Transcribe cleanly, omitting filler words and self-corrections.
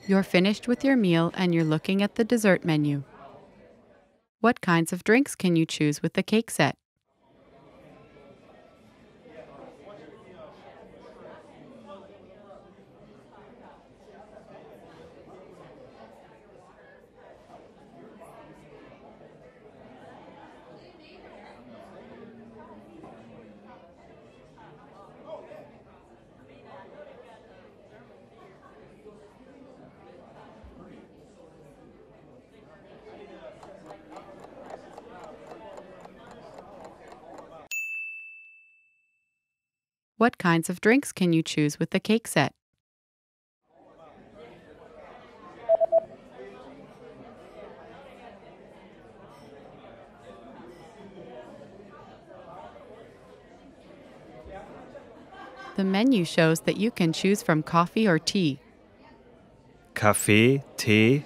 You're finished with your meal and you're looking at the dessert menu. What kinds of drinks can you choose with the cake set? What kinds of drinks can you choose with the cake set? The menu shows that you can choose from coffee or tea. Kaffee, Tee,